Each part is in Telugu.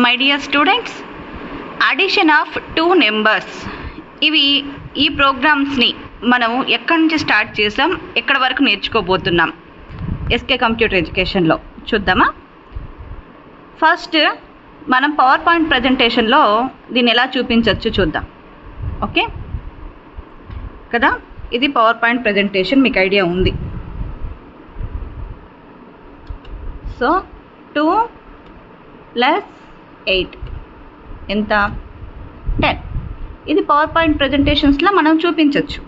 My dear students, addition of two numbers ఇవి ఈ ప్రోగ్రామ్స్ని మనం ఎక్కడి నుంచి స్టార్ట్ చేసాం, ఎక్కడి వరకు నేర్చుకోబోతున్నాం ఎస్కే కంప్యూటర్ ఎడ్యుకేషన్లో చూద్దామా. ఫస్ట్ మనం పవర్ పాయింట్ ప్రజెంటేషన్లో దీన్ని ఎలా చూపించవచ్చు చూద్దాం. ఓకే కదా, ఇది పవర్ పాయింట్ ప్రజెంటేషన్, మీకు ఐడియా ఉంది. సో 2 + 8 ఎంత? 10. ఇది పవర్ పాయింట్ ప్రజెంటేషన్స్లో మనం చూపించవచ్చు.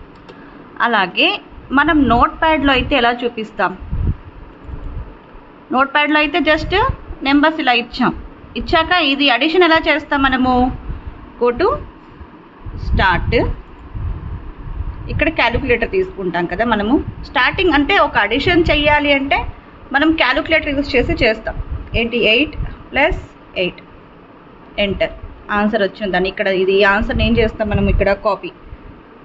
అలాగే మనం నోట్ ప్యాడ్లో అయితే ఎలా చూపిస్తాం? నోట్ ప్యాడ్లో అయితే జస్ట్ నెంబర్స్ ఇలా ఇచ్చాక ఇది అడిషన్ ఎలా చేస్తాం మనము? Go to start. ఇక్కడ క్యాలిక్యులేటర్ తీసుకుంటాం కదా మనము. స్టార్టింగ్ అంటే ఒక అడిషన్ చెయ్యాలి అంటే మనం క్యాలిక్యులేటర్ యూజ్ చేసి చేస్తాం. ఏంటి? 8 + 8 ఎంటర్. ఆన్సర్ వచ్చిందని ఇక్కడ ఇది ఈ ఆన్సర్ని ఏం చేస్తాం మనం? ఇక్కడ కాపీ,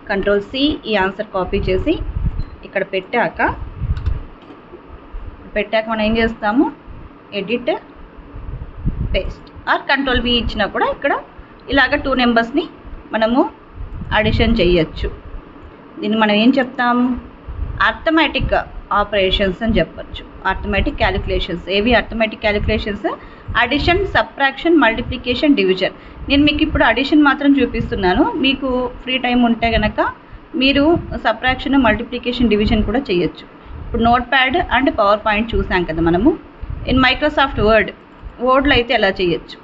Ctrl+C ఈ ఆన్సర్ కాపీ చేసి ఇక్కడ పెట్టాక మనం ఏం చేస్తాము? ఎడిట్, పేస్ట్ ఆర్ Ctrl+V ఇచ్చినా కూడా ఇక్కడ ఇలాగ 2 నెంబర్స్ని మనము అడిషన్ చేయొచ్చు. దీన్ని మనం ఏం చెప్తాము? అర్థమెటిక్ ఆపరేషన్స్ అని చెప్పచ్చు. Arithmetic calculations. ఏవి arithmetic calculations? Addition, subtraction, multiplication, division. నేను మీకు ఇప్పుడు అడిషన్ మాత్రం చూపిస్తున్నాను. మీకు ఫ్రీ టైం ఉంటే కనుక మీరు సబ్ట్రాక్షన్, మల్టిప్లికేషన్, డివిజన్ కూడా చేయొచ్చు. ఇప్పుడు note pad and power point చూసాం కదా మనము. ఇన్ మైక్రోసాఫ్ట్ వర్డ్లో అయితే ఎలా చేయొచ్చు?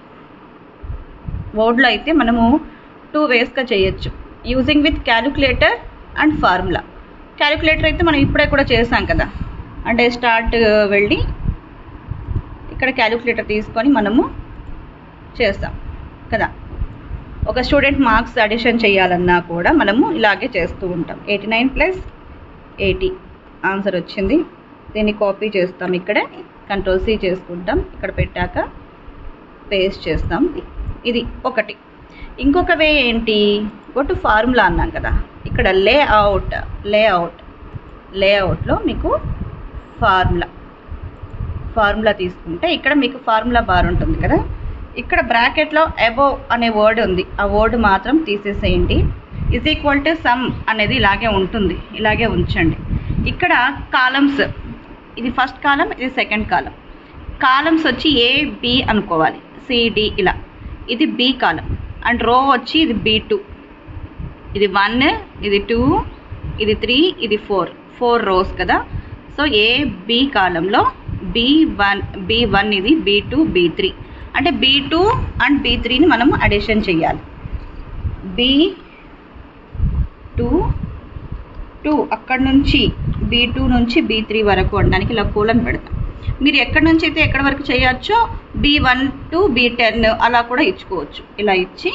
వర్డ్లో అయితే మనము 2 వేస్గా చేయొచ్చు, using with calculator and formula. Calculator అయితే మనం ఇప్పుడే కూడా చేసాం కదా, అంటే స్టార్ట్ వెళ్ళి ఇక్కడ క్యాలిక్యులేటర్ తీసుకొని మనము చేస్తాం కదా. ఒక స్టూడెంట్ మార్క్స్ అడిషన్ చేయాలన్నా కూడా మనము ఇలాగే చేస్తూ ఉంటాం. 89 + 80 ఆన్సర్ వచ్చింది. దీన్ని కాపీ చేస్తాం, ఇక్కడే Ctrl+C చేసుకుంటాం, ఇక్కడ పెట్టాక పేస్ట్ చేస్తాం. ఇది ఒకటి. ఇంకొక వే ఏంటి? గో టు ఫార్ములా అన్నాం కదా. ఇక్కడ లేఅవుట్లో మీకు ఫార్ములా తీసుకుంటే ఇక్కడ మీకు ఫార్ములా బార్ ఉంటుంది కదా. ఇక్కడ బ్రాకెట్లో అబోవ్ అనే వర్డ్ ఉంది, ఆ వర్డ్ మాత్రం తీసేసేయండి. = సమ్ అనేది ఇలాగే ఉంటుంది, ఇలాగే ఉంచండి. ఇక్కడ కాలమ్స్, ఇది ఫస్ట్ కాలం, ఇది సెకండ్ కాలం. కాలమ్స్ వచ్చి A, B అనుకోవాలి, C, D ఇలా. ఇది B కాలం అండ్ రో వచ్చి ఇది B2. ఇది 1, ఇది 2, ఇది 3, ఇది 4 రోస్ కదా. సో A, B కాలంలో B1 ఇది B2, B3 అంటే B2 అండ్ B3ని మనం అడిషన్ చేయాలి. B2 అక్కడ నుంచి B2 నుంచి B3 వరకు అనడానికి ఇలా కోలన్ పెడతాం. మీరు ఎక్కడి నుంచి అయితే ఎక్కడి వరకు చేయొచ్చో B1 to B10 అలా కూడా ఇచ్చుకోవచ్చు. ఇలా ఇచ్చి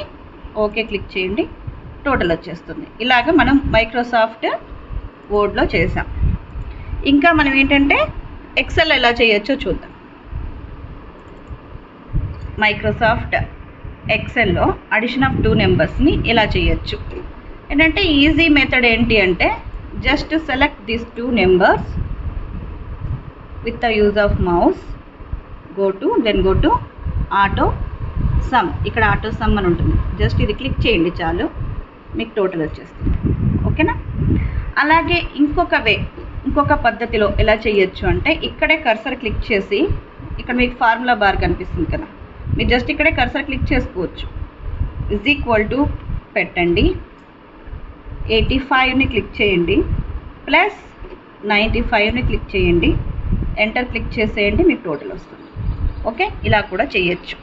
ఓకే క్లిక్ చేయండి, టోటల్ వచ్చేస్తుంది. ఇలాగ మనం మైక్రోసాఫ్ట్ వర్డ్లో చేసాం. ఇంకా మనం ఏంటంటే ఎక్సెల్ ఎలా చేయొచ్చో చూద్దాం. మైక్రోసాఫ్ట్ ఎక్సెల్లో అడిషన్ ఆఫ్ 2 నెంబర్స్ని ఎలా చేయొచ్చు ఏంటంటే ఈజీ మెథడ్ ఏంటి అంటే just select this 2 numbers with the use of mouse. Go to auto some. ఇక్కడ ఆటో సమ్ అని ఉంటుంది, జస్ట్ ఇది క్లిక్ చేయండి చాలు, మీకు టోటల్ వచ్చేస్తుంది. ఓకేనా? అలాగే ఇంకొక పద్ధతిలో ఎలా చేయొచ్చు అంటే ఇక్కడే కర్సర్ క్లిక్ చేసి ఇక్కడ మీకు ఫార్ములా బార్ కనిపిస్తుంది కదా, మీరు జస్ట్ ఇక్కడే కర్సర్ క్లిక్ చేసుకోవచ్చు. = పెట్టండి, 85ని క్లిక్ చేయండి, +95ని క్లిక్ చేయండి, ఎంటర్ క్లిక్ చేసేయండి, మీకు టోటల్ వస్తుంది. ఓకే, ఇలా కూడా చేయొచ్చు.